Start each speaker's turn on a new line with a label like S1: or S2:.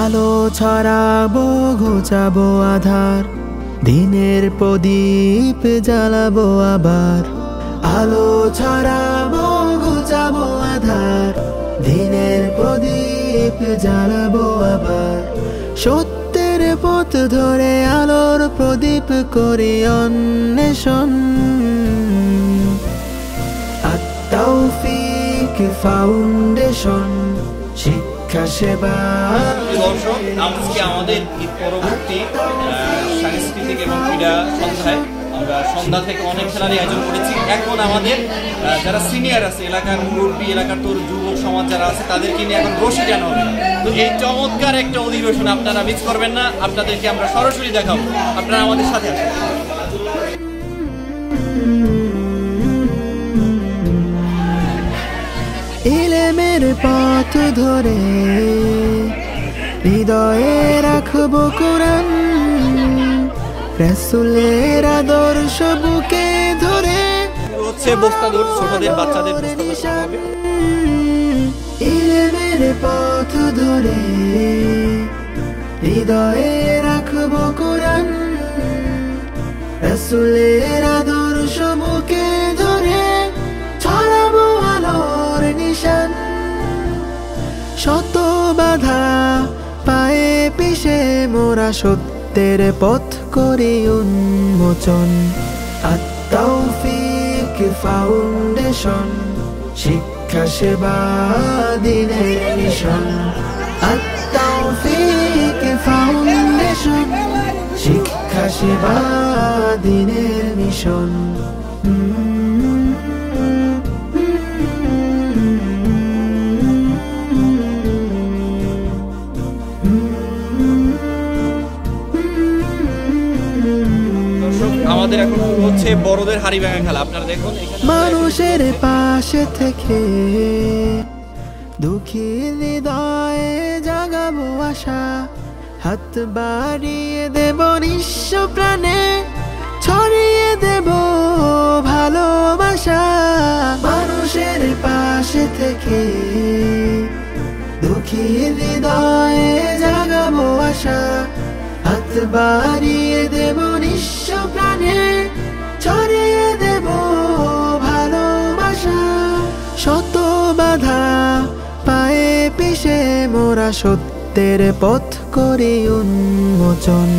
S1: আলো ছড়াবো ঘুচাবো আধার, দিনের প্রদীপ জ্বালাবো আবার। আলো ছড়াবো ঘুচাবো আধার, দিনের প্রদীপ জ্বালাবো আবার। সত্যের পথ ধরে আলোর প্রদীপ করি অন্বেষণ। আত-তাওফিক ফাউন্ডেশন, শিক্ষা সেবা।
S2: দর্শক, আজকে আমাদের ঈদ পরবর্তী সাংস্কৃতিক এবং ক্রীড়া সন্ধ্যায় আমরা সন্ধ্যা থেকে অনেক খেলার আয়োজন করেছি। এখন আমাদের যারা সিনিয়র আছে, এলাকার মুরব্বী, এলাকার তোর যুবক সমাজ যারা আছে, তাদেরকে নিয়ে এখন রশি টানা হবে। তো এই চমৎকার একটা অধিবেশন আপনারা মিস করবেন না, আপনাদেরকে আমরা সরাসরি দেখাবো, আপনারা আমাদের সাথে আছেন।
S1: ইলমের পথ ধরে হৃদয়ে রাখবো কোরআন, রাসূলের আদর্শ বুকে ধরে
S2: হচ্ছে বস্তাদুর, ছোটদের বাচ্চাদের বস্তাদুর।
S1: ইলমের পথ ধরে হৃদয়ে রাখবো কোরআন, রাসূলের আদর্শ বুকে ধরে ছড়াবো আলোর নিশান। শত বাধা পায়ে পিছে মোরা সত্যের পথ করি উন্মোচন। আত-তাওফিক ফাউন্ডেশন, শিক্ষা সেবা দিনের মিশন। আত-তাওফিক ফাউন্ডেশন, শিক্ষা সেবা দিনের মিশন।
S2: আমাদের এখন হচ্ছে বড়দের হাড়ি ভাঙা খেলা। আপনারা দেখুন,
S1: মানুষের পাশে থেকে দুঃখী হৃদয়ে জাগাবো আশা, হাত বাড়িয়ে দেব নিঃস্ব প্রাণে, ছড়িয়ে দেব ভালোবাসা। মানুষের পাশে থেকে দুঃখী হৃদয়ে জাগাবো আশা, হাত বাড়িয়ে দেব নিঃস্ব প্রাণে, ছড়িয়ে দেব ভালোবাসা। শত বাধা পায়ে পিছে মোরা সত্যের পথ করি উন্মোচন।